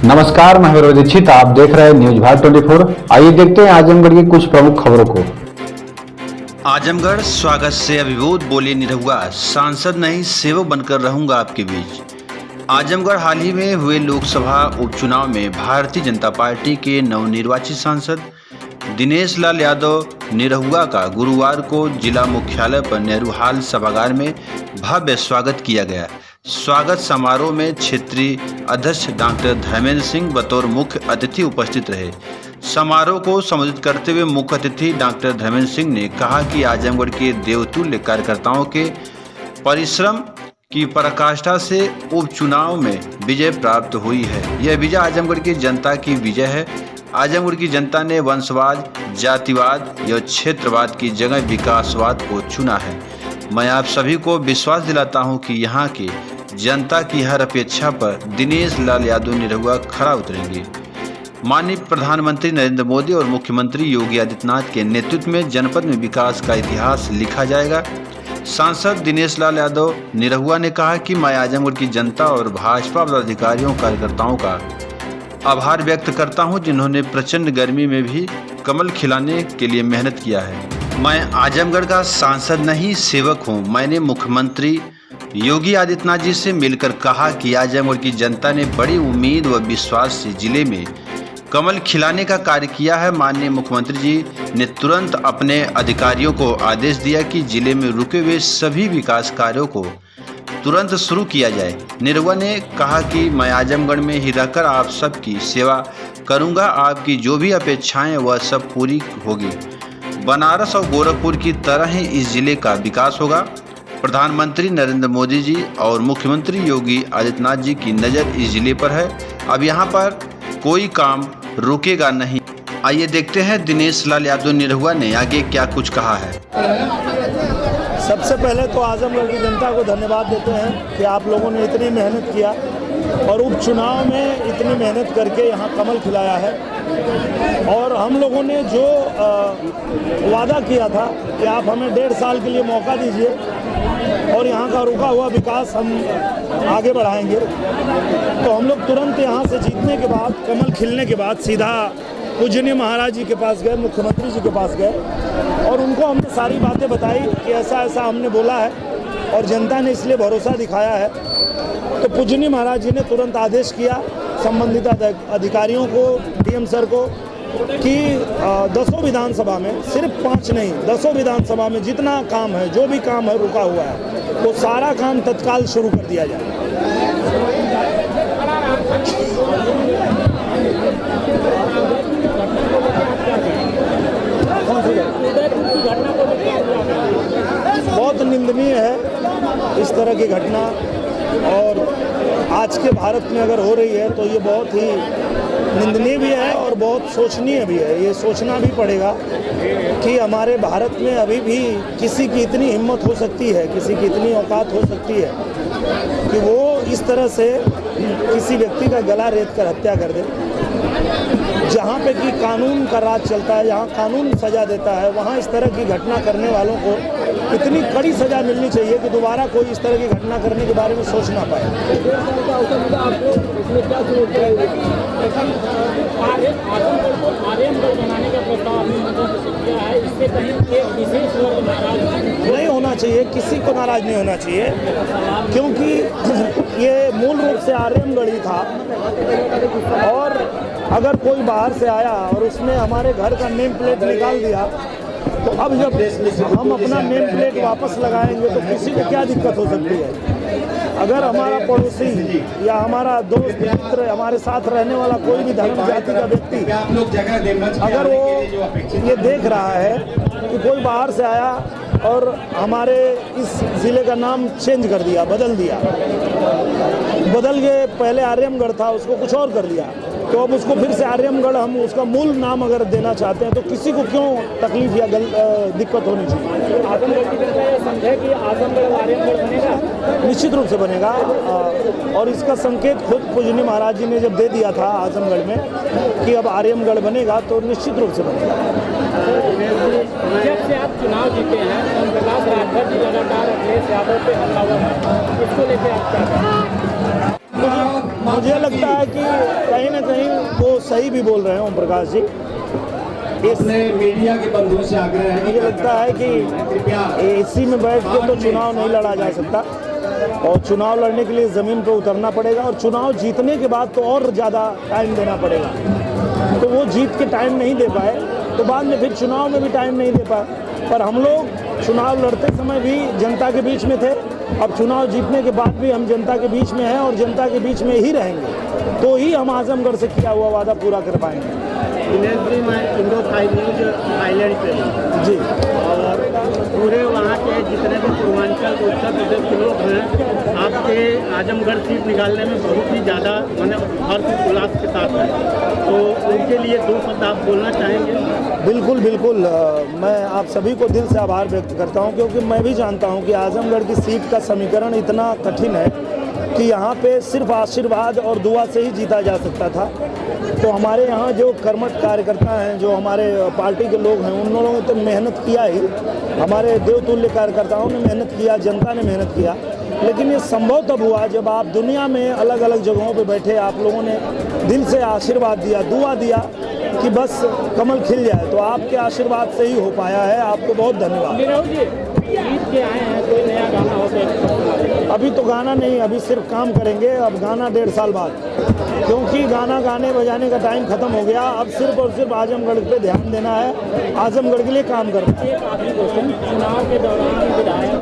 नमस्कार, मैं विरोध दीक्षित। आप देख रहे हैं न्यूज भारत 24। आइए देखते हैं आजमगढ़ की कुछ प्रमुख खबरों को। आजमगढ़ स्वागत से अभिभूत बोले निरहुआ, सांसद नहीं सेवक बनकर रहूंगा आपके बीच। आजमगढ़ हाल ही में हुए लोकसभा उपचुनाव में भारतीय जनता पार्टी के नवनिर्वाचित सांसद दिनेश लाल यादव निरहुआ का गुरुवार को जिला मुख्यालय पर नेहरू हाल सभागार में भव्य स्वागत किया गया। स्वागत समारोह में क्षेत्रीय अध्यक्ष डॉक्टर धर्मेंद्र सिंह बतौर मुख्य अतिथि उपस्थित रहे। समारोह को संबोधित करते हुए मुख्य अतिथि डॉक्टर धर्मेंद्र सिंह ने कहा कि आजमगढ़ के देवतुल्य कार्यकर्ताओं के परिश्रम की पराकाष्ठा से उपचुनाव में विजय प्राप्त हुई है। यह विजय आजमगढ़ की जनता की विजय है। आजमगढ़ की जनता ने वंशवाद, जातिवाद या क्षेत्रवाद की जगह विकासवाद को चुना है। मैं आप सभी को विश्वास दिलाता हूं कि यहां की जनता की हर अपेक्षा पर दिनेश लाल यादव निरहुआ खरा उतरेंगे। माननीय प्रधानमंत्री नरेंद्र मोदी और मुख्यमंत्री योगी आदित्यनाथ के नेतृत्व में जनपद में विकास का इतिहास लिखा जाएगा। सांसद दिनेश लाल यादव निरहुआ ने कहा कि मैं आजमगढ़ की जनता और भाजपा पदाधिकारियों कार्यकर्ताओं का आभार व्यक्त करता हूं, जिन्होंने प्रचंड गर्मी में भी कमल खिलाने के लिए मेहनत किया है। मैं आजमगढ़ का सांसद नहीं सेवक हूं। मैंने मुख्यमंत्री योगी आदित्यनाथ जी से मिलकर कहा कि आजमगढ़ की जनता ने बड़ी उम्मीद व विश्वास से जिले में कमल खिलाने का कार्य किया है। माननीय मुख्यमंत्री जी ने तुरंत अपने अधिकारियों को आदेश दिया कि जिले में रुके हुए सभी विकास कार्यों को तुरंत शुरू किया जाए। निरहुआ ने कहा कि मैं आजमगढ़ में ही रहकर आप सबकी सेवा करूंगा। आपकी जो भी अपेक्षाएं वह सब पूरी होगी। बनारस और गोरखपुर की तरह ही इस जिले का विकास होगा। प्रधानमंत्री नरेंद्र मोदी जी और मुख्यमंत्री योगी आदित्यनाथ जी की नज़र इस जिले पर है। अब यहाँ पर कोई काम रुकेगा नहीं। आइए देखते हैं दिनेश लाल यादव निरहुआ ने आगे क्या कुछ कहा है। सबसे पहले तो आजमगढ़ की जनता को धन्यवाद देते हैं कि आप लोगों ने इतनी मेहनत किया और उपचुनाव में इतनी मेहनत करके यहाँ कमल खिलाया है। और हम लोगों ने जो वादा किया था कि आप हमें 1.5 साल के लिए मौका दीजिए और यहाँ का रुका हुआ विकास हम आगे बढ़ाएंगे, तो हम लोग तुरंत यहाँ से जीतने के बाद, कमल खिलने के बाद सीधा पूजनीय महाराज जी के पास गए, मुख्यमंत्री जी के पास गए और उनको हमने सारी बातें बताई कि ऐसा ऐसा हमने बोला है और जनता ने इसलिए भरोसा दिखाया है। तो पूजनीय महाराज जी ने तुरंत आदेश किया संबंधित अधिकारियों को, डीएम सर को, कि 10 विधानसभा में, सिर्फ 5 नहीं, 10 विधानसभा में जितना काम है, जो भी काम है रुका हुआ है, वो सारा काम तत्काल शुरू कर दिया जाए। बहुत निंदनीय है इस तरह की घटना, और आज के भारत में अगर हो रही है तो ये बहुत ही निंदनीय भी है और बहुत सोचनीय भी है। ये सोचना भी पड़ेगा कि हमारे भारत में अभी भी किसी की इतनी हिम्मत हो सकती है, किसी की इतनी औकात हो सकती है कि वो इस तरह से किसी व्यक्ति का गला रेत कर हत्या कर दे। जहाँ पे कि कानून का राज चलता है, जहाँ कानून सज़ा देता है, वहाँ इस तरह की घटना करने वालों को इतनी कड़ी सज़ा मिलनी चाहिए कि दोबारा कोई इस तरह की घटना करने के बारे में सोच ना पाए। नहीं होना चाहिए, किसी को नाराज़ नहीं होना चाहिए, क्योंकि ये मूल रूप से आर्यमगढ़ ही था। और अगर कोई बाहर से आया और उसने हमारे घर का नेम प्लेट निकाल दिया, तो अब जब हम अपना नेम प्लेट वापस लगाएंगे तो किसी को क्या दिक्कत हो सकती है। अगर हमारा पड़ोसी या हमारा दोस्त मित्र, हमारे साथ रहने वाला कोई भी धर्म जाति का व्यक्ति, अगर वो ये देख रहा है कि कोई बाहर से आया और हमारे इस ज़िले का नाम चेंज कर दिया, बदल के पहले आर्यमगढ़ था उसको कुछ और कर दिया, तो अब उसको फिर से आर्यमगढ़ हम उसका मूल नाम अगर देना चाहते हैं तो किसी को क्यों तकलीफ या दिक्कत होनी चाहिए। आजमगढ़ की जनता ये समझे कि आजमगढ़ आर्यमगढ़ बनेगा, निश्चित रूप से बनेगा। और इसका संकेत खुद पूजनीय महाराज जी ने जब दे दिया था आजमगढ़ में कि अब आर्यमगढ़ बनेगा, तो निश्चित रूप से बनेगा। जब से आप चुनाव जीते हैं, प्रकाश राठौर जी लगातार अखिलेश यादव पे हमला हुआ है, इसको लेकर आप क्या कहें? मुझे लगता है कि कहीं ना कहीं वो सही भी बोल रहे हैं ओम प्रकाश जी। इसने मीडिया के बंधुओं से आग्रह है, मुझे लगता है कि इसी में बैठ के तो चुनाव नहीं लड़ा जा सकता और चुनाव लड़ने के लिए ज़मीन पर उतरना पड़ेगा और चुनाव जीतने के बाद तो और ज़्यादा टाइम देना पड़ेगा। तो वो जीत के टाइम नहीं दे पाए तो बाद में फिर चुनाव में भी टाइम नहीं दे पाए। पर हम लोग चुनाव लड़ते समय भी जनता के बीच में थे, अब चुनाव जीतने के बाद भी हम जनता के बीच में हैं और जनता के बीच में ही रहेंगे, तो ही हम आजमगढ़ से किया हुआ वादा पूरा कर पाएंगे। दिनेश जी, मैं इंडो थाई न्यूज थाईलैंड से हूँ जी, और पूरे वहाँ के जितने भी पूर्वांचल उत्तर प्रदेश के लोग हैं आपके आजमगढ़ सीट निकालने में बहुत ही ज़्यादा मैंने हर्ष उल्लास के साथ है, तो उनके लिए 2 शब्द आप बोलना चाहेंगे? बिल्कुल बिल्कुल, मैं आप सभी को दिल से आभार व्यक्त करता हूं क्योंकि मैं भी जानता हूं कि आजमगढ़ की सीट का समीकरण इतना कठिन है कि यहां पे सिर्फ आशीर्वाद और दुआ से ही जीता जा सकता था। तो हमारे यहां जो कर्मठ कार्यकर्ता हैं, जो हमारे पार्टी के लोग हैं, उन लोगों ने तो मेहनत किया ही, हमारे देवतुल्य कार्यकर्ताओं ने मेहनत किया, जनता ने मेहनत किया, लेकिन ये संभव तब हुआ जब आप दुनिया में अलग अलग जगहों पे बैठे आप लोगों ने दिल से आशीर्वाद दिया, दुआ दिया कि बस कमल खिल जाए। तो आपके आशीर्वाद से ही हो पाया है, आपको बहुत धन्यवाद। निरहु जी, जीत के आए हैं, कोई नया गाना हो तो अभी तो गाना नहीं, अभी सिर्फ काम करेंगे। अब गाना 1.5 साल बाद, क्योंकि गाना गाने बजाने का टाइम खत्म हो गया। अब सिर्फ और सिर्फ आजमगढ़ पे ध्यान देना है, आजमगढ़ के लिए काम करना है। एक आखिरी क्वेश्चन, चुनाव के दौरान विधायक